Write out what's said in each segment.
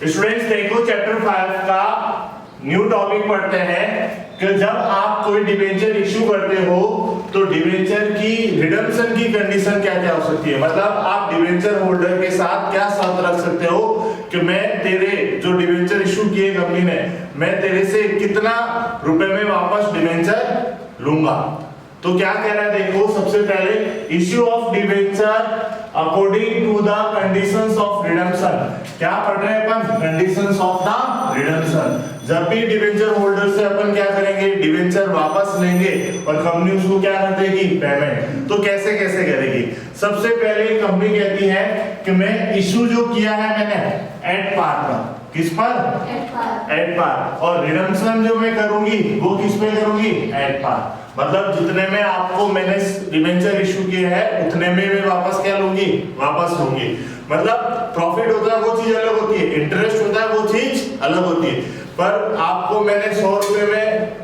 Students देखो chapter 5 का new topic पढ़ते हैं कि जब आप कोई डिबेंचर इशू करते हो तो डिबेंचर की रिडम्पशन की कंडीशन क्या क्या हो सकती है। मतलब आप डिबेंचर होल्डर के साथ क्या शर्त रख सकते हो कि मैं तेरे जो डिबेंचर इशू किए कंपनी ने, मैं तेरे से कितना रुपए में वापस डिबेंचर लूंगा। तो क्या कह रहा है देखो, सबसे पहले issue of debenture according to the conditions of redemption. क्या पढ़ रहे हैं अपन? Conditions of the redemption. जब भी डिबेंचर होल्डर से अपन क्या करेंगे, डिबेंचर वापस लेंगे और कंपनी उसको क्या कर देगी, पेमेंट। तो कैसे कैसे करेगी? सबसे पहले कंपनी कहती है कि मैं इशू जो किया है मैंने एट पार पर, किस पर? At par. और रिडम्पशन जो मैं करूंगी वो किस पे करूंगी? At par. मतलब जितने में आपको मैंने डिबेंचर इशू किए हैं उतने में मैं वापस क्या लूंगी, वापस लूंगी। मतलब प्रॉफिट होता है वो चीज अलग होती है, इंटरेस्ट होता है वो चीज अलग होती है। पर आपको मैंने 100 रुपए में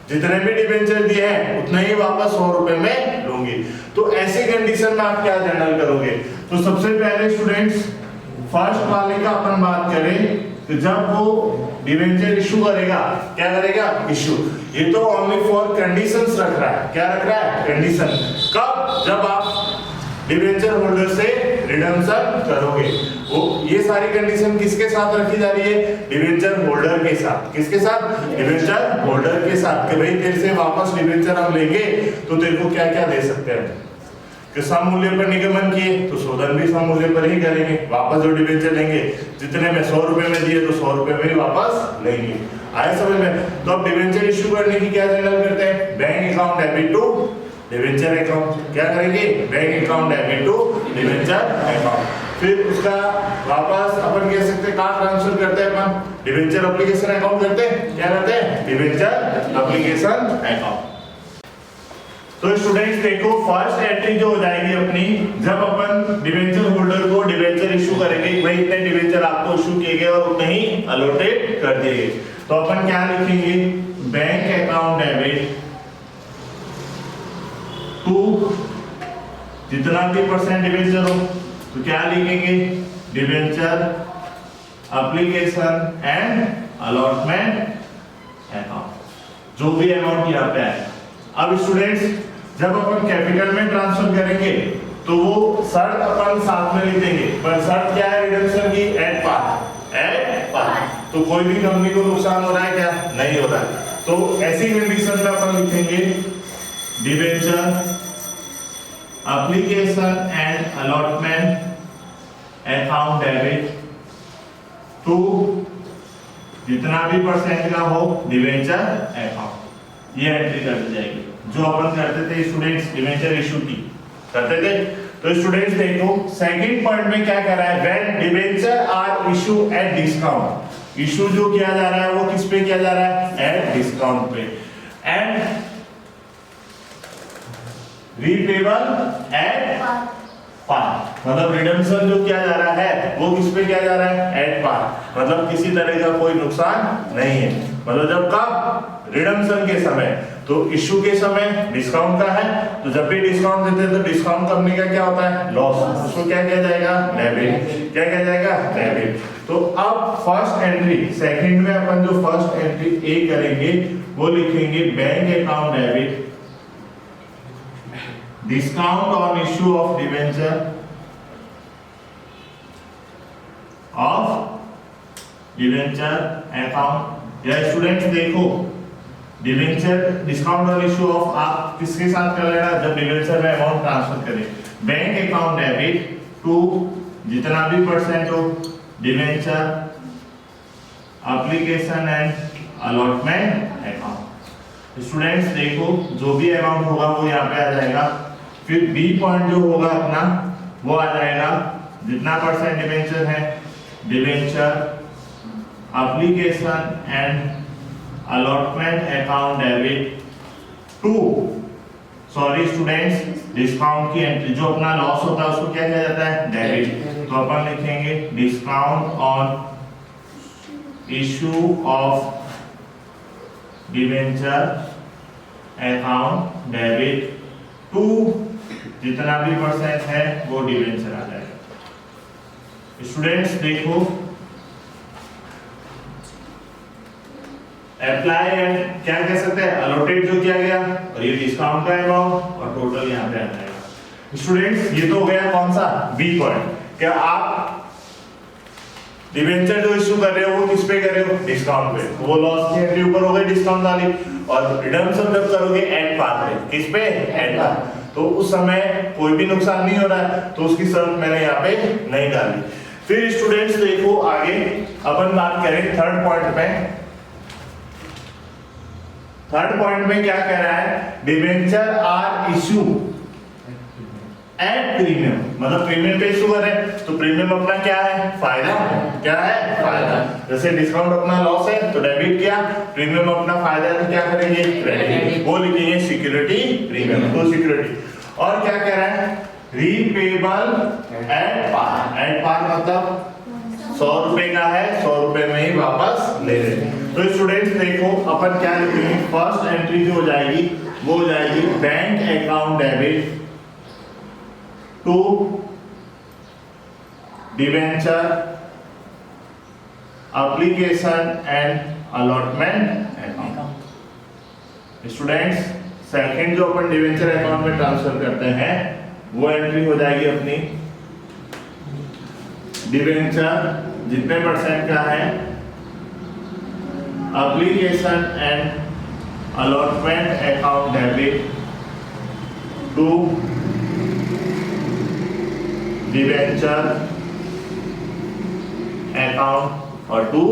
जितने भी डिबेंचर दिए हैं उतने ही वापस 100 रुपए में लूंगी। तो ऐसी कंडीशन में आप क्या जनरल करोगे? तो सबसे पहले स्टूडेंट्स फर्स्ट वाले का अपन बात करें तो जब वो डिबेंचर इशू करेगा, क्या करेगा? इशू। ये तो ओनली फॉर कंडीशंस रख रहा है। क्या रख रहा है? कंडीशन। कब? जब आप डिबेंचर होल्डर से रिडम्पशन करोगे। वो ये सारी कंडीशन किसके साथ रखी जा रही है? डिबेंचर होल्डर के साथ। किसके साथ? डिबेंचर होल्डर के साथ। कि भाई तेरे से वापस डिबेंचर हम लेंगे तो तेरे को क्या क्या दे सकते हैं कि सम मूल्य पर निगमन किए तो शोधन भी सम मूल्य पर ही करेंगे। वापस जो डिबेंचर लेंगे जितने में 100 रुपए में दिए तो 100 रुपए में ही वापस लेंगे। आया समझ में? तो अब डिबेंचर इशू करने की क्या जनरल करते हैं? Bank account debit to debenture account. क्या करेंगे? Bank account debit to debenture account. फिर उसका वापस अपन कह सकते हैं कहां ट्रांसफर करते हैं अपन? डिबेंचर एप्लीकेशन अकाउंट करते हैं। क्या करते हैं? Debenture application account. तो स्टूडेंट्स देखो फर्स्ट एंट्री जो हो जाएगी अपनी, जब अपन डिबेंचर होल्डर को डिबेंचर इशू करेंगे, भाई इतने डिबेंचर आपको इशू किए गए और उतने ही अलॉटेड कर दिए गए, तो अपन क्या लिखेंगे? बैंक अकाउंट डेबिट टू जितना भी परसेंट डिबेंचर हो तो क्या लिखेंगे? Debenture application and allotment account. जो भी अमाउंट यहाँ पे आए। अब स्टूडेंट्स जब अपन कैपिटल में ट्रांसफर करेंगे तो वो शर्त अपन साथ में लिख देंगे, पर शर्त क्या है रिडम्पशन की? At par. At par. तो कोई भी कंपनी को नुकसान हो रहा है क्या? नहीं हो रहा है। तो ऐसी कंडीशन में अपन लिखेंगे debenture application and allotment account debit to जितना भी परसेंट का हो डिबेंचर अकाउंट। ये एंट्री कर दी जाएगी जो अपन करते थे स्टूडेंट्स डिबेंचर इशू की करते थे। तो स्टूडेंट्स देखो सेकंड पॉइंट में क्या कर रहा है? When debenture are issue at discount. Issue जो किया जा रहा है वो किस पे किया जा रहा है? एट डिस्काउंट पे। And repayable at par. मतलब रिडम्पशन जो किया जा रहा है वो किस पे किया जा रहा है? At par. मतलब किसी तरह का कोई नुकसान नहीं है। मतलब जब कब? रिडम्पशन के समय। तो इशू के समय डिस्काउंट का है, तो जब भी डिस्काउंट देते हैं तो डिस्काउंट कंपनी का क्या होता है? लॉस। उसको क्या किया जाएगा? डेबिट। क्या किया जाएगा? डेबिट। तो अब फर्स्ट एंट्री, सेकंड में अपन जो फर्स्ट एंट्री ए करेंगे वो लिखेंगे bank account debit discount on issue of debenture account. या स्टूडेंट्स देखो debenture discount on issue of आप किसके साथ कर लेना? जब डिबेंचर में अमाउंट ट्रांसफर करें। बैंक अकाउंट डेबिट टू जितना भी परसेंट हो debenture application and allotment account. Students देखो जो भी अमाउंट होगा वो यहाँ पे आ जाएगा। फिर बी पॉइंट जो होगा अपना वो आ जाएगा जितना परसेंट डिबेंचर है debenture application and allotment account debit to sorry students discount की एंट्री जो अपना लॉस होता है उसको क्या किया जाता है? डेबिट। तो अपन लिखेंगे discount on issue of debenture account debit to जितना भी परसेंट है वो डिबेंचर आ जाएगा। स्टूडेंट्स देखो अप्लाई एंड क्या कह सकते हैं अलॉटेड जो किया गया, और ये डिस्काउंट का अमाउंट और टोटल यहाँ पे आ जाएगा। स्टूडेंट्स ये तो हो गया कौन सा बी पॉइंट, क्या आप डिबेंचर जो इशू कर रहे हो वो किस पे कर रहे हो, डिस्काउंट पे, तो वो लॉस की एंट्री ऊपर हो गई डिस्काउंट वाली, और रिडम्पशन जब करोगे एट पार पे, किस पे एट पार, तो उस समय कोई भी नुकसान नहीं हो रहा है, तो उसकी शर्त मैंने यहाँ पे नहीं डाली। फिर स्टूडेंट्स देखो आगे अपन बात करें थर्ड पॉइंट में। थर्ड पॉइंट में क्या कह रहा है, debenture are issue at premium, मतलब प्रीमियम पे इशू कर रहे हैं, तो प्रीमियम अपना क्या है, फायदा, क्या है फायदा, जैसे डिस्काउंट अपना लॉस है तो डेबिट किया, प्रीमियम अपना फायदा है तो क्या करेंगे क्रेडिट, वो लिखेंगे सिक्योरिटी प्रीमियम, तो सिक्योरिटी। और क्या कह रहा है, रीपेबल एट पार मतलब 100 रुपए का है, 100 रुपए में ही वापस ले रहे हैं। तो स्टूडेंट्स देखो अपन क्या लिखेंगे, फर्स्ट एंट्री जो हो जाएगी वो हो जाएगी bank account debit to debenture application and allotment account. Students second जो अपन डिबेंचर अकाउंट में ट्रांसफर करते हैं वो एंट्री हो जाएगी अपनी डिबेंचर जितने परसेंट का है application and allotment account debit to debenture account और टू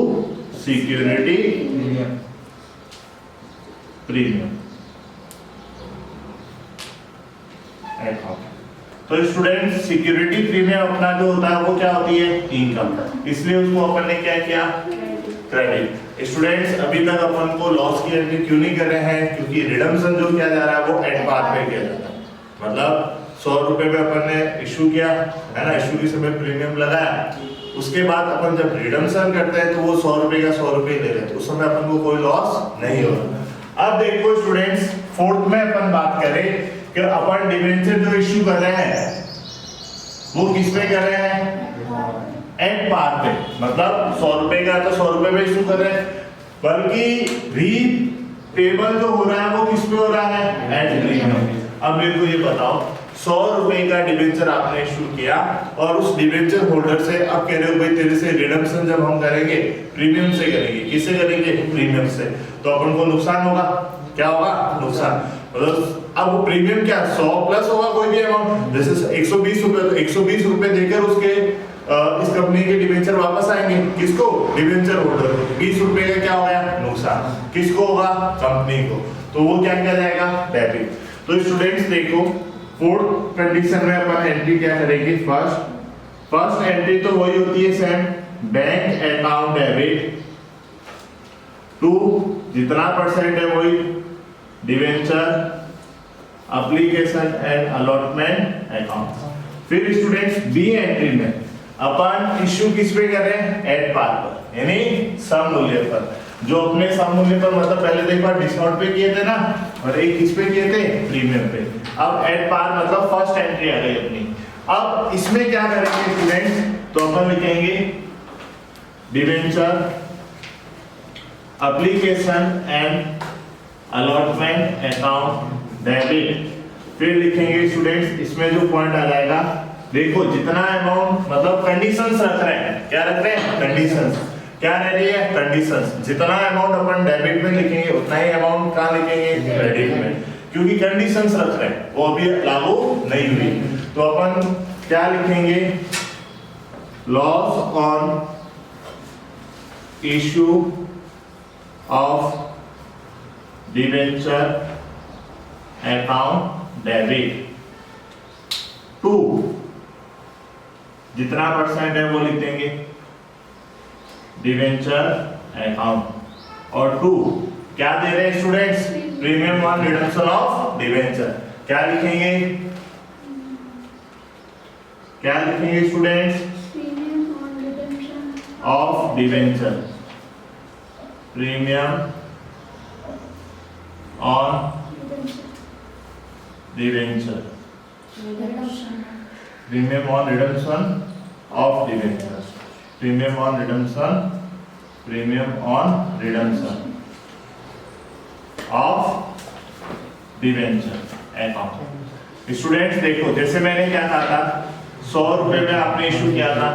सिक्योरिटी प्रीमियम अकाउंट। तो स्टूडेंट सिक्योरिटी प्रीमियम अपना जो होता है वो क्या होती है, इनकम, इसलिए उसको अपन ने क्या किया, क्रेडिट। स्टूडेंट्स अभी तक अपन को लॉस की एंट्री क्यों नहीं कर रहे हैं, क्योंकि रिडम्पशन जो किया जा रहा है वो एट पार पे किया जाता है, मतलब 100 रुपए पे अपन ने इशू किया है ना, इशू के समय प्रीमियम लगाया, उसके बाद अपन जब रिडम्पशन करते हैं तो वो 100 रुपए का 100 रुपए ले लेते, उस समय अपन को कोई लॉस नहीं होगा। अब देखो स्टूडेंट्स फोर्थ में अपन बात करें कि अपन डिबेंचर जो इशू कर रहे हैं वो किस पे कर रहे हैं, एट पार पे, मतलब 100 रुपए का तो 100 रुपए पे इशू कर रहे हैं, बल्कि रीपेबल जो हो रहा है वो किस पे हो रहा है, एट प्रीमियम। अब मेरे को ये बताओ 100 रुपए का डिबेंचर आपने इशू किया और उस डिबेंचर होल्डर से अब कह रहे हो भाई तेरे से रिडम्पशन जब हम करेंगे प्रीमियम से करेंगे, किससे करेंगे, प्रीमियम से, तो अपन को नुकसान होगा, क्या होगा, नुकसान, मतलब अब प्रीमियम क्या 100 प्लस होगा कोई भी अमाउंट, जैसे 120 रुपए, तो 120 रुपए देकर उसके इस कंपनी के डिबेंचर वापस आएंगे, किसको, डिबेंचर होल्डर को, 20 रुपए का क्या हो गया नुकसान, किसको होगा, कंपनी को, तो वो क्या किया जाएगा, डेबिट। तो स्टूडेंट्स देखो फोर्थ कंडीशन में अपन एंट्री क्या करेंगे, फर्स्ट एंट्री तो वही होती है same, bank account debit to जितना परसेंट है वही debenture application and allotment account. फिर स्टूडेंट्स बी एंट्री में अपन इश्यू किस पे कर रहे हैं, एट पार पर, यानी सम मूल्य पर, जो अपने सम मूल्य पर, मतलब पहले देखो डिस्काउंट पे किए थे ना, और एक किस पे किए थे, प्रीमियम पे, अब एट पार मतलब फर्स्ट एंट्री आ गई अपनी। अब इसमें क्या करेंगे स्टूडेंट्स, तो अपन लिखेंगे debenture application and allotment account debit, फिर लिखेंगे स्टूडेंट्स इसमें जो पॉइंट आ जाएगा, देखो जितना अमाउंट, मतलब कंडीशंस रख रहे हैं, क्या रख रहे हैं, कंडीशंस, क्या रह रही है, कंडीशंस, जितना अमाउंट अपन डेबिट में लिखेंगे उतना ही अमाउंट कहाँ लिखेंगे, क्रेडिट में, क्योंकि कंडीशंस रख रहे हैं वो अभी लागू नहीं हुई, तो अपन क्या लिखेंगे, loss on issue of debenture account debit to जितना परसेंट है वो लिख देंगे डिबेंचर अकाउंट, और टू क्या दे रहे हैं students, premium on redemption of debenture, क्या लिखेंगे, क्या लिखेंगे students, of debenture, premium on debenture, premium on redemption of debenture, premium on redemption, premium on redemption, of debenture account. Students देखो, जैसे मैंने क्या कहा था, 100 रुपए में आपने इशू किया था,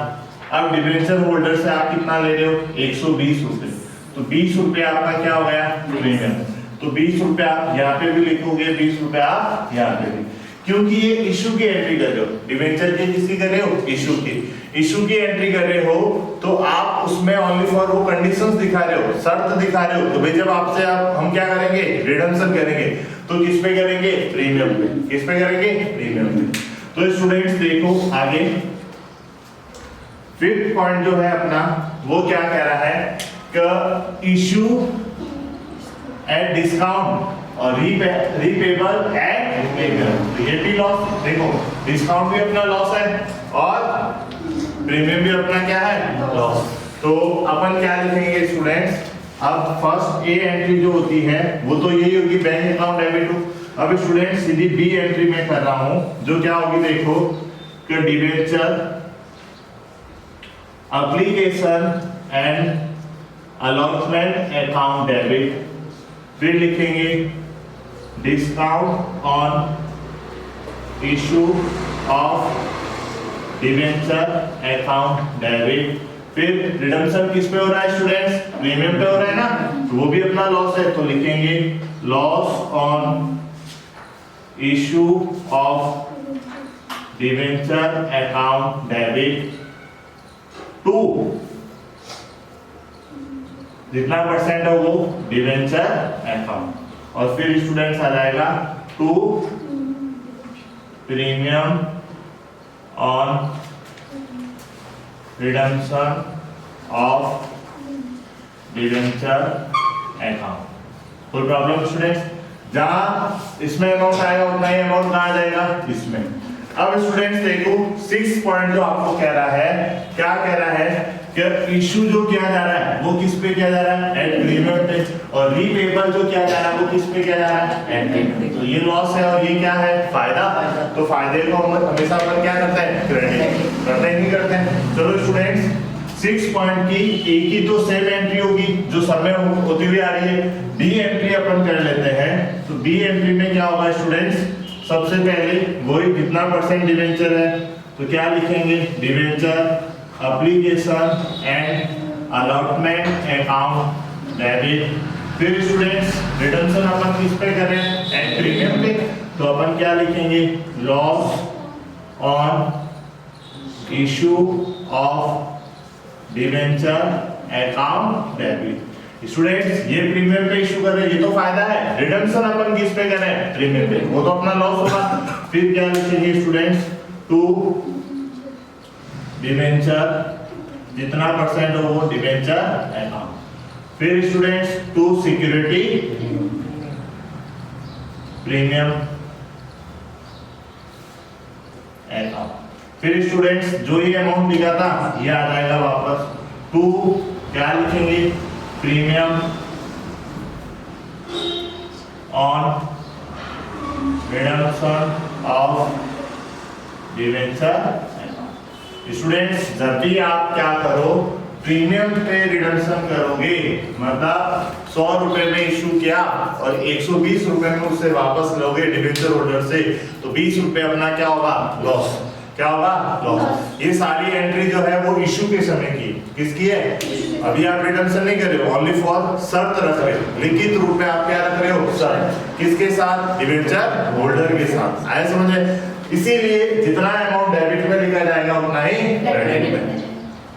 अब डिवेंचर होल्डर से आप कितना ले रहे हो, 120 रुपए, तो 20 रुपए आपका क्या हो गया, प्रीमियम। तो 20 रुपए आप यहाँ पे भी लिखोगे, 20 रुपए आप यहाँ पे भी, क्योंकि ये इशू की एंट्री कर रहे हो, डिवेंचर की किसकी कर रहे हो, इशू की एंट्री कर रहे हो, तो आप उसमें ओनली फॉर वो कंडीशंस दिखा रहे हो, शर्त दिखा रहे हो। तो भाई जब आपसे हम क्या करेंगे, रिडम्पशन करेंगे, तो किस पे करेंगे, प्रीमियम पे। किस पे करेंगे, प्रीमियम पे। तो स्टूडेंट्स देखो आगे, फिफ्थ पॉइंट जो है अपना, वो क्या कह रहा है कि इशू एट डिस्काउंट और रीपेबल एट प्रीमियम। ये भी लॉस, देखो डिस्काउंट भी अपना लॉस है और प्रीमियम भी अपना क्या है, लॉस। तो अपन क्या लिखेंगे स्टूडेंट्स, अब फर्स्ट ए एंट्री जो होती है वो तो यही होगी, बैंक अकाउंट डेबिट टू। अब स्टूडेंट सीधी बी एंट्री में कर रहा हूं, जो क्या होगी, देखो कि debenture application and allotment account debit, फिर लिखेंगे discount on issue of debenture account debit, फिर रिडम्पशन किस पे हो रहा है स्टूडेंट्स, प्रीमियम पे हो रहा है ना, तो वो भी अपना लॉस है, तो लिखेंगे loss on issue of debenture account debit to, जितना परसेंट है वो डिवेंचर अकाउंट, और फिर स्टूडेंट्स आ जाएगा to premium on redemption of debenture account. कोई प्रॉब्लम स्टूडेंट्स, जहां इसमें अमाउंट आएगा उतना ही अमाउंट कहां जाएगा, इसमें। अब स्टूडेंट्स देखो 6 पॉइंट जो आपको कह रहा है, क्या कह रहा है कि इशू जो किया जा रहा है वो किस पे किया जा रहा है, एट प्रीमियम पे, और रीपेबल जो किया जा रहा है वो किस पे किया जा रहा है, एट प्रीमियम। तो ये लॉस है और ये क्या है, फायदा। तो फायदे को हम हमेशा अपन क्या करते हैं, क्रेडिट करते ही नहीं करते हैं। चलो स्टूडेंट्स 6 पॉइंट की एक ही तो सेम एंट्री होगी जो सब में होती हुई आ रही है, बी एंट्री अपन कर लेते हैं। तो बी एंट्री में क्या होगा स्टूडेंट्स, सबसे पहले वही जितना परसेंट डिवेंचर है, तो क्या लिखेंगे, debenture application and allotment account debit, फिर स्टूडेंट्स रिडम्पशन अपन किस पे करें, एट प्रीमियम पे, तो अपन क्या लिखेंगे, loss on issue of debenture account debit. Students ये प्रीमियम पे इशू कर रहे हैं, ये तो फायदा है, रिडम्पशन अपन किस पे करें, प्रीमियम पे, वो तो अपना लॉस होगा। फिर क्या लिखेंगे स्टूडेंट्स, टू डिवेंचर, जितना परसेंट हो वो डिवेंचर अकाउंट, फिर students to security premium account, फिर स्टूडेंट्स जो ये अमाउंट लिखा था ये आ जाएगा वापस, टू क्या लिखेंगे, premium on redemption of debenture. Students जब भी आप क्या करो, प्रीमियम पे रिडम्पशन करोगे, मतलब 100 रुपए में इशू किया और 120 रुपए में उससे वापस लोगे डिवेंचर होल्डर से, तो 20 रुपए अपना क्या होगा, लॉस। क्या होगा, लॉस। ये सारी एंट्री जो है वो इशू के समय की, किसकी है, अभी आप रिडम्पशन नहीं कर रहे हो, ओनली फॉर शर्त रख रहे हो, लिखित रूप में आप क्या रख रहे हो, शर्त, किसके साथ, डिवेंचर होल्डर के साथ। आए समझे, इसीलिए जितना अमाउंट डेबिट में लिखा जाएगा उतना ही क्रेडिट में,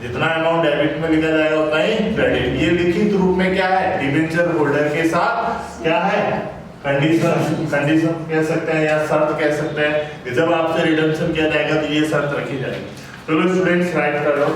जितना अमाउंट डेबिट में लिखा जाएगा उतना ही क्रेडिट। ये लिखित रूप में क्या है, डिवेंचर होल्डर के साथ क्या है, कंडीशन कह सकते हैं या शर्त कह सकते हैं कि जब आपसे रिडम्पशन किया जाएगा तो ये शर्त रखी जाएगी। चलो स्टूडेंट्स राइट कर लो।